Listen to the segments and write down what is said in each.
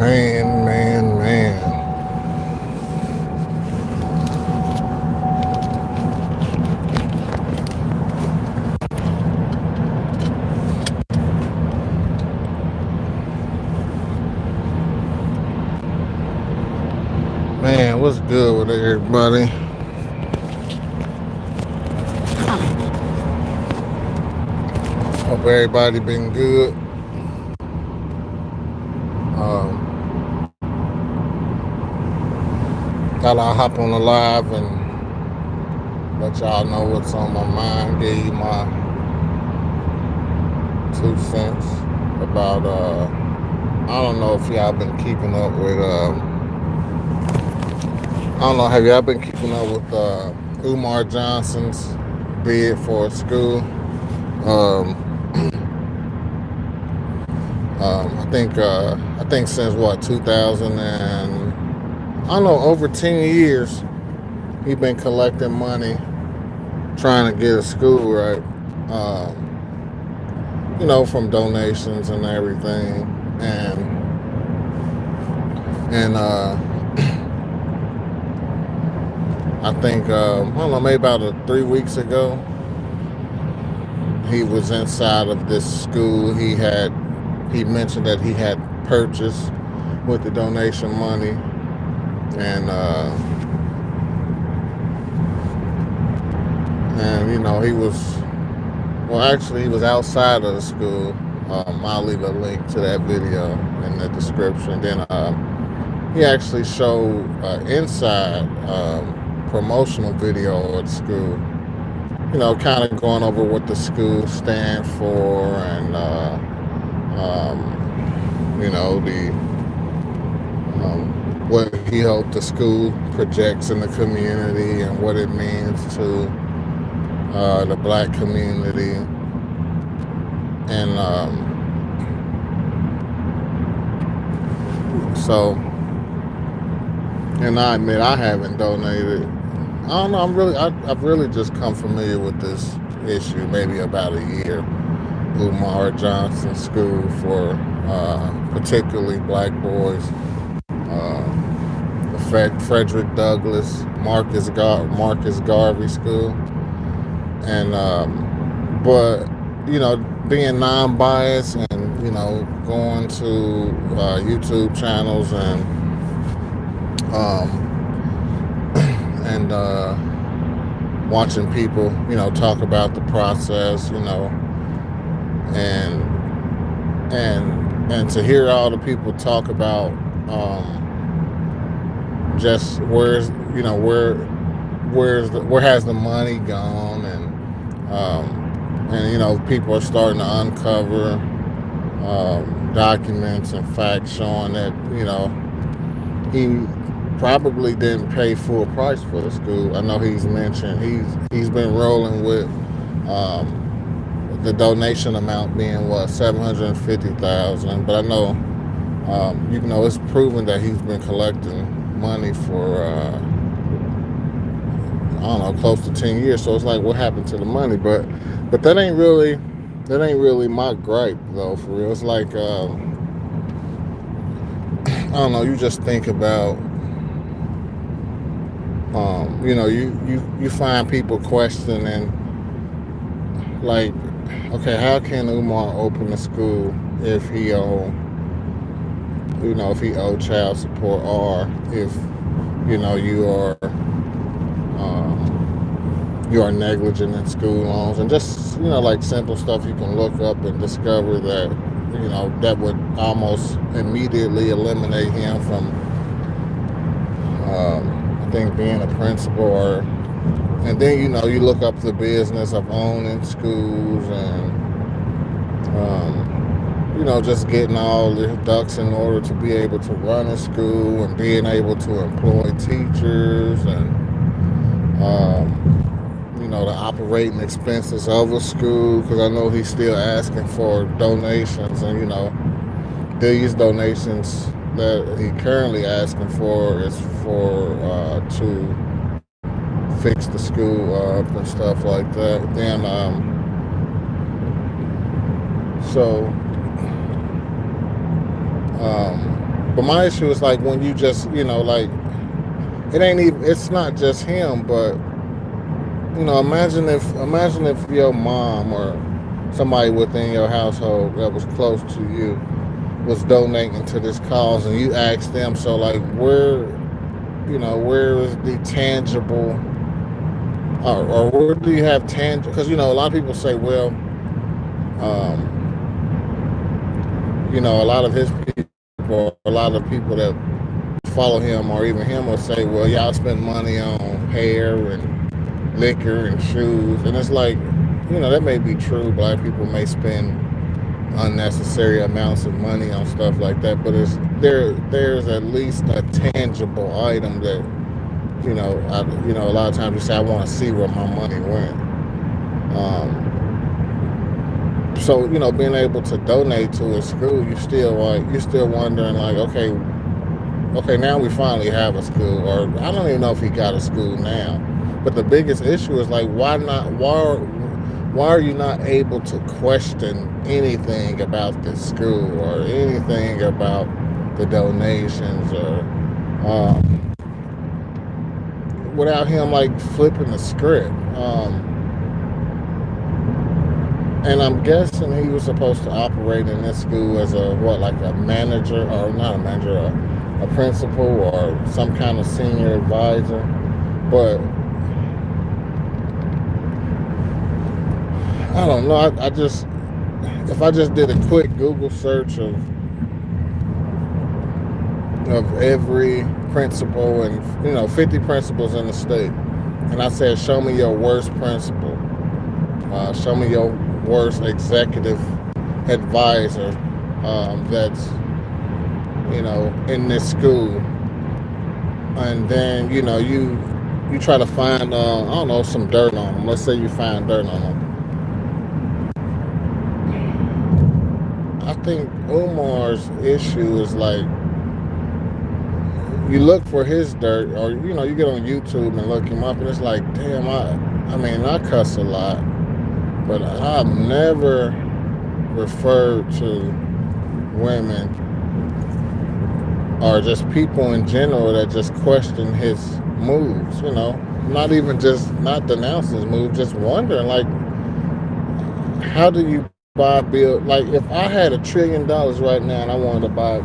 Man, man, man. Man, what's good with everybody? Hope everybody been good. Thought I'll hop on the live and let y'all know what's on my mind. Give you my 2 cents about I don't know if y'all been keeping up with I don't know, have y'all been keeping up with Umar Johnson's bid for a school? Um, I think since what 2000 and I don't know, over 10 years he been collecting money trying to get a school right. From donations and everything, and I think I don't know, maybe about 3 weeks ago, he was inside of this school. He mentioned that he had purchased with the donation money, and he was, well, actually he was outside of the school. I'll leave a link to that video in the description. Then he actually showed inside promotional video at school. Kind of going over what the school stands for, and the what he hoped the school projects in the community and what it means to the black community. And and I admit I haven't donated. I don't know. I've really just come familiar with this issue maybe about a year. Umar Johnson School for particularly black boys. The Frederick Douglass Marcus Garvey School, and but being non-biased and going to YouTube channels and watching people talk about the process, and to hear all the people talk about just where has the money gone, and people are starting to uncover documents and facts showing that he probably didn't pay full price for the school. I know he's mentioned he's been rolling with the donation amount being $750,000, but I know it's proven that he's been collecting money for I don't know, close to 10 years. So it's like, what happened to the money? But that ain't really my gripe though, for real. It's like I don't know, you just think about you find people questioning, like, okay, how can Umar open a school if he owed child support, or if you are negligent in school loans, and just like simple stuff you can look up and discover that that would almost immediately eliminate him from I think being a principal. And then you look up the business of owning schools, and just getting all the ducks in order to be able to run a school, and being able to employ teachers, and the operating expenses of a school, because I know he's still asking for donations, and these donations that he currently asking for is for to fix the school up and stuff like that. Then But my issue is like when you just, like it's not just him, but imagine if your mom or somebody within your household that was close to you was donating to this cause, and you ask them, so like where is the tangible, or where do you have tangible? Because a lot of people say, well, a lot of his people, a lot of people that follow him or even him will say, well, y'all spend money on hair and liquor and shoes, and it's like, that may be true. Black people may spend unnecessary amounts of money on stuff like that, but there's at least a tangible item that a lot of times you say, I want to see where my money went. So being able to donate to a school, you're still wondering, like, okay, now we finally have a school, or I don't even know if he got a school now. But the biggest issue is like, why are you not able to question anything about this school or anything about the donations, or without him like flipping the script? And I'm guessing he was supposed to operate in this school as a manager, or not a manager, a principal or some kind of senior advisor. But I don't know. If I just did a quick Google search of every principal and 50 principals in the state, and I said, show me your worst principal, show me your worst executive advisor that's in this school, and then you try to find I don't know, some dirt on them. Let's say you find dirt on them. I think Umar's issue is like, you look for his dirt, or you get on YouTube and look him up, and it's like, damn, I cuss a lot, but I've never referred to women or just people in general that just question his moves, not even just not denouncing his moves, just wondering, like, how do you build, like, if I had $1 trillion right now and I wanted to buy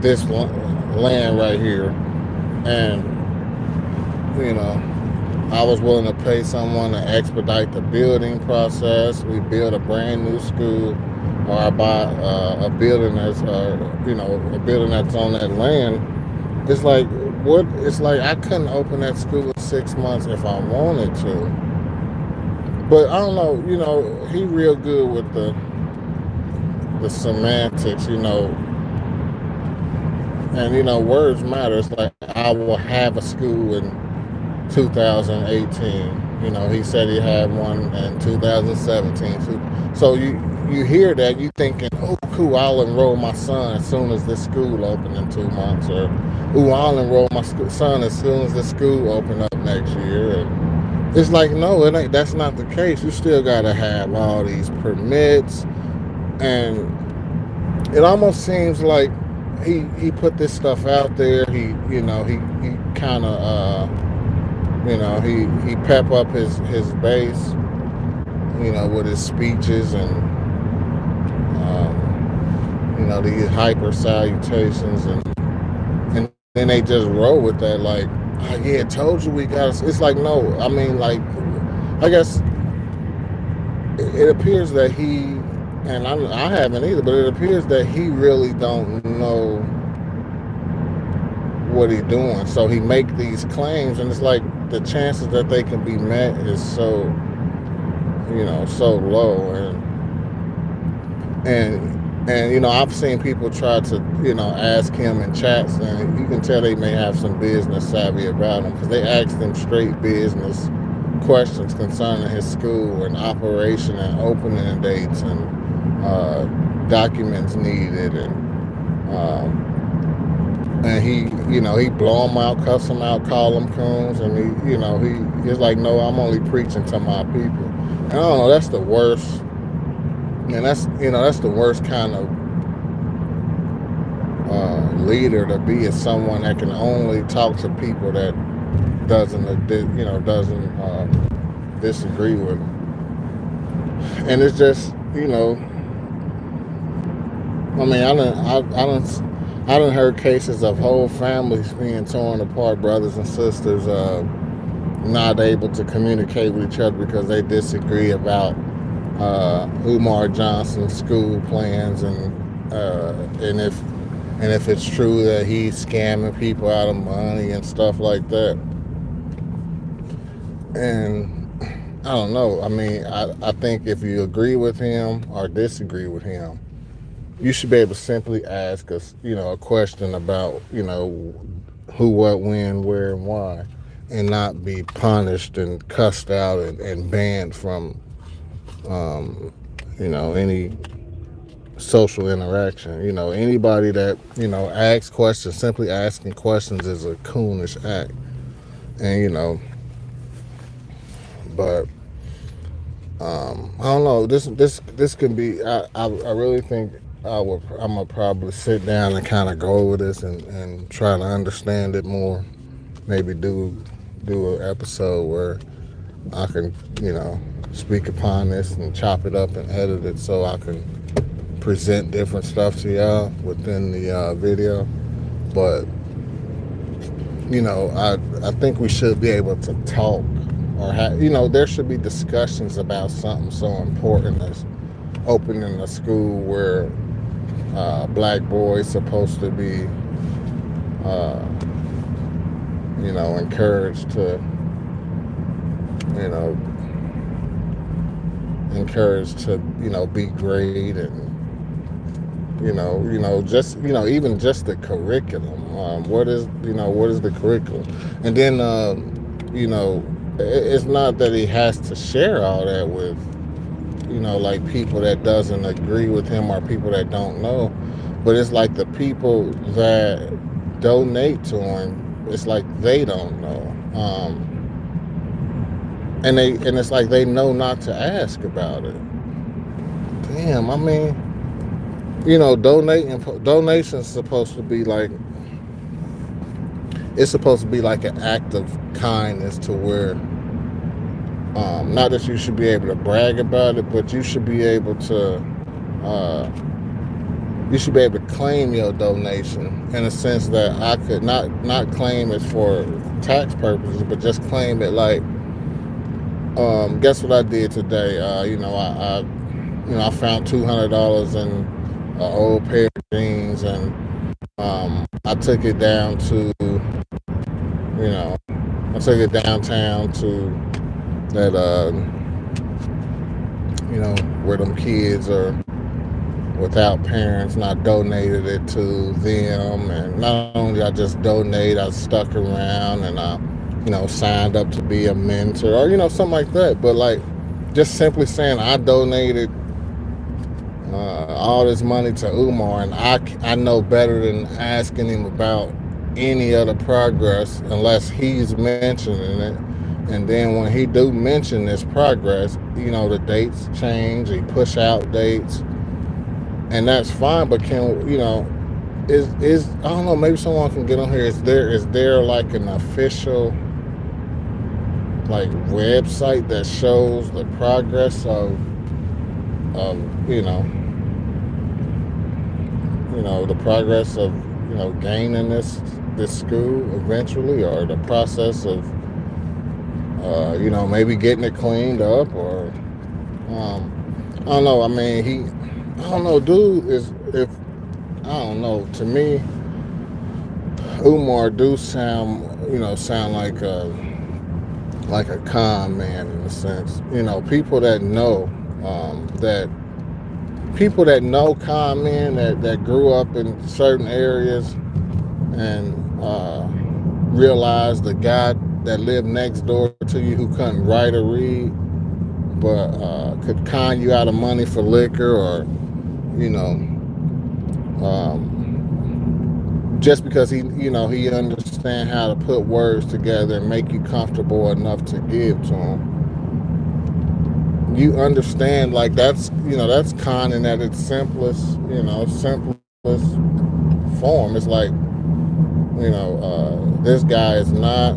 this land right here, and I was willing to pay someone to expedite the building process, we build a brand new school, or I buy a building that's a building that's on that land, it's like I couldn't open that school in 6 months if I wanted to. But I don't know, he real good with the semantics, and words matter. It's like, I will have a school in 2018. He said he had one in 2017. So you hear that, you thinking, oh cool, I'll enroll my son as soon as this school open in 2 months, or I'll enroll my son as soon as the school open up next year. And it's like, no, it ain't. That's not the case. You still gotta have all these permits, and it almost seems like he put this stuff out there. He kind of he pep up his base, with his speeches and these hyper salutations, and then they just roll with that, like, oh, yeah, told you we got. It's like, no, I mean, like, I guess it appears that he, and I haven't either, but it appears that he really don't know what he's doing. So he make these claims, and it's like the chances that they can be met is so low, and I've seen people try to ask him in chats, and you can tell they may have some business savvy about him, because they ask him straight business questions concerning his school and operation and opening dates and documents needed, and he blow them out, cuss them out, call them coons, and he's like, no, I'm only preaching to my people. And I don't know, that's the worst. And that's the worst kind of leader to be is someone that can only talk to people that doesn't disagree with him. And it's just, I mean, I done heard cases of whole families being torn apart, brothers and sisters, not able to communicate with each other because they disagree about Umar Johnson's school plans, and if it's true that he's scamming people out of money and stuff like that. And I don't know. I mean, I think if you agree with him or disagree with him, you should be able to simply ask us, a question about, who, what, when, where, and why, and not be punished and cussed out and banned from, any social interaction. Anybody that, asks questions, simply asking questions is a coonish act. And, but I don't know. This can be. I really think I'm gonna probably sit down and kind of go over this and try to understand it more. Maybe do an episode where I can speak upon this and chop it up and edit it so I can present different stuff to y'all within the video. But I think we should be able to talk. Or there should be discussions about something so important as opening a school where black boys supposed to be, encouraged to, be great, and just even just the curriculum. What is the curriculum, and then it's not that he has to share all that with, like people that doesn't agree with him or people that don't know, but it's like the people that donate to him, it's like they don't know, and it's like they know not to ask about it. Damn, I mean, donation's supposed to be like, it's supposed to be like an act of kindness to where, not that you should be able to brag about it, but you should be able to claim your donation in a sense that I could not claim it for tax purposes, but just claim it like, guess what I did today? I found $200 in an old pair of jeans, and I took it down to, downtown to that, where them kids are without parents, and I donated it to them. And not only I just donate, I stuck around and I, signed up to be a mentor or, something like that. But like, just simply saying I donated all this money to Umar, and I know better than asking him about any other progress unless he's mentioning it. And then when he do mention this progress, the dates change, he push out dates, and that's fine. But can is I don't know, maybe someone can get on here. Is there like an official like website that shows the progress of the progress of gaining this school eventually, or the process of maybe getting it cleaned up, or I don't know. I mean, I don't know, dude. I don't know. To me, Umar do sound like a con man in a sense. People that know people that know con men that grew up in certain areas and realize the guy that lived next door to you who couldn't write or read, but could con you out of money for liquor, or just because he understand how to put words together and make you comfortable enough to give to him. You understand, like, that's conning at its simplest conform. It's like, this guy is not,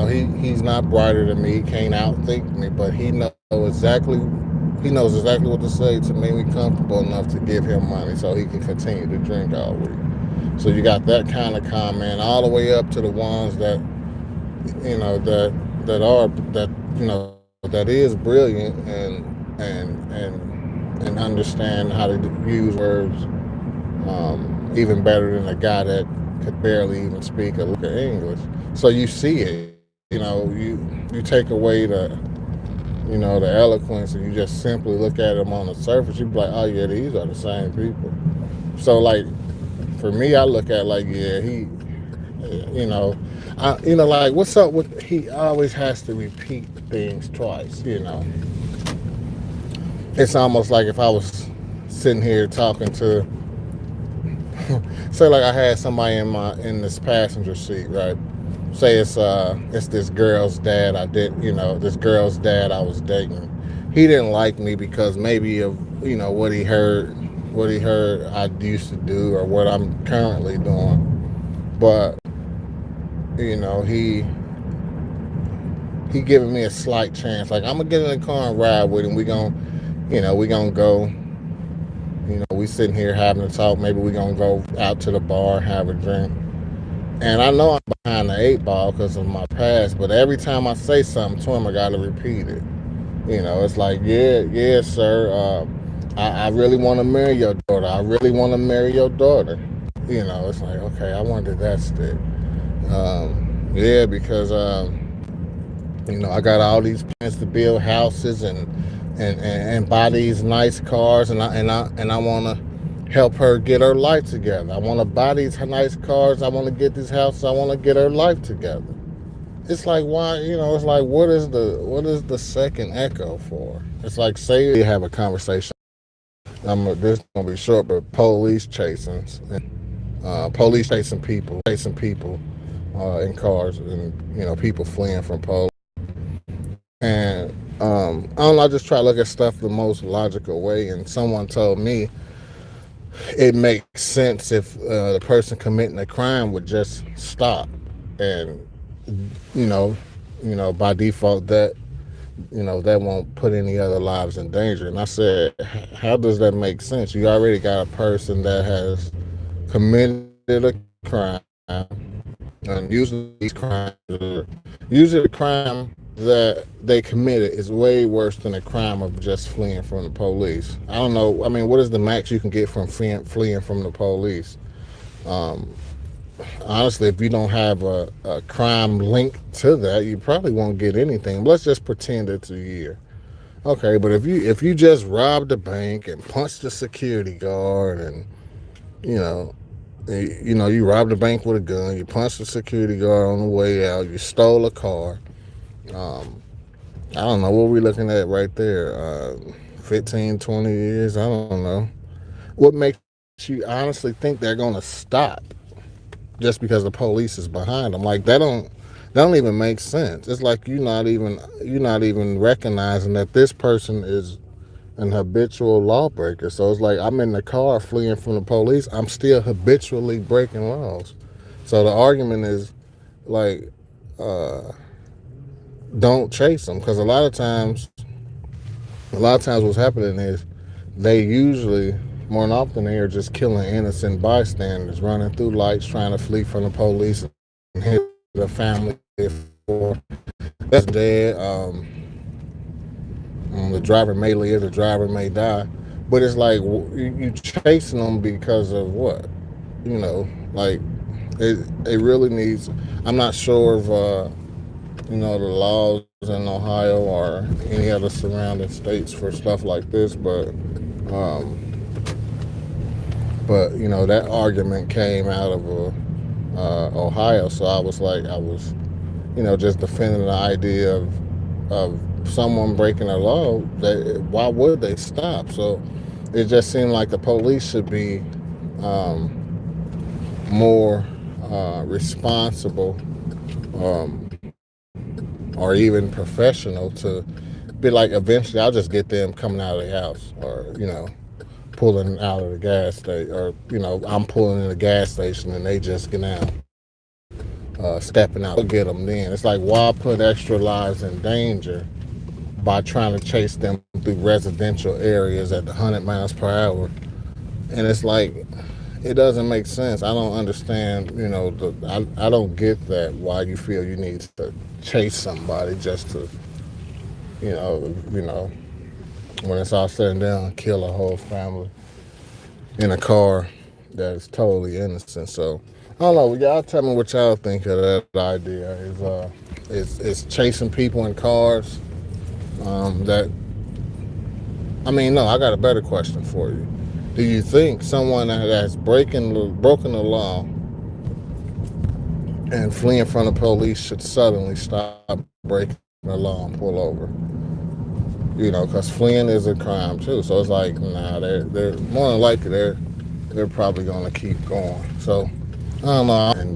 he's not brighter than me. He can't outthink me, but he knows exactly what to say to make me comfortable enough to give him money so he can continue to drink all week. So you got that kind of comment all the way up to the ones that, that is brilliant and understand how to use words even better than a guy that could barely even speak a lick of English. So you see it, you take away the eloquence, and you just simply look at them on the surface. You be like, oh yeah, these are the same people. So like, for me, I look at like, yeah, like, what's up with, he always has to repeat things twice. It's almost like if I was sitting here talking to, say like I had somebody in this passenger seat, right? Say it's this girl's dad this girl's dad I was dating. He didn't like me because maybe of what he heard I used to do or what I'm currently doing. But he giving me a slight chance. Like, I'm gonna get in the car and ride with him. We gonna go. We sitting here having a talk. Maybe we gonna go out to the bar and have a drink. And I know I'm behind the 8 ball because of my past, but every time I say something to him, I gotta repeat it. It's like, yeah, sir. I really want to marry your daughter. I really want to marry your daughter. It's like, okay, I wonder that stick. Yeah, because I got all these plans to build houses and buy these nice cars, and I want to help her get her life together. I want to buy these nice cars. I want to get these houses. I want to get her life together. It's like, why? It's like, what is the second echo for? It's like, say you have a conversation. This is gonna be short, but police chasing people in cars, and people fleeing from police. And I don't know, I just try to look at stuff the most logical way. And someone told me it makes sense if the person committing a crime would just stop, and by default that won't put any other lives in danger. And I said, how does that make sense? You already got a person that has committed a crime, and usually the crime that they committed is way worse than a crime of just fleeing from the police. I don't know. I mean, what is the max you can get from fleeing from the police? Honestly, if you don't have a crime linked to that, you probably won't get anything. Let's just pretend it's a year. Okay, but if you just robbed a bank and punched the security guard, and you robbed a bank with a gun, you punched the security guard on the way out, you stole a car. I don't know, what are we looking at right there? 15, 20 years? I don't know. What makes you honestly think they're gonna stop just because the police is behind them? Like, that don't even make sense. It's like you're not even recognizing that this person is an habitual lawbreaker. So it's like, I'm in the car fleeing from the police, I'm still habitually breaking laws. So the argument is like, don't chase them, because a lot of times what's happening is they usually, more than often, they are just killing innocent bystanders, running through lights, trying to flee from the police and hit the family that's dead. The driver may live, the driver may die, but it's like, you chasing them because of what? Like, it really needs. I'm not sure if the laws in Ohio or any other surrounding states for stuff like this, but that argument came out of Ohio, so I was just defending the idea of someone breaking a law. Why would they stop? So it just seemed like the police should be more responsible, or even professional, to be like, eventually I'll just get them coming out of the house, or pulling out of the gas station, or I'm pulling in the gas station and they just get out, stepping out. Get them then. It's like, why put extra lives in danger by trying to chase them through residential areas at the 100 miles per hour? And it's like, it doesn't make sense. I don't understand, I don't get that, why you feel you need to chase somebody just to, when it's all said and done, kill a whole family in a car that's totally innocent. So I don't know. Y'all tell me what y'all think of that idea. Is chasing people in cars? No, I got a better question for you. Do you think someone that has broken the law and fleeing from the police should suddenly stop breaking the law and pull over? Because fleeing is a crime too. So it's like, nah, they're more than likely they're probably gonna keep going. So I don't know. And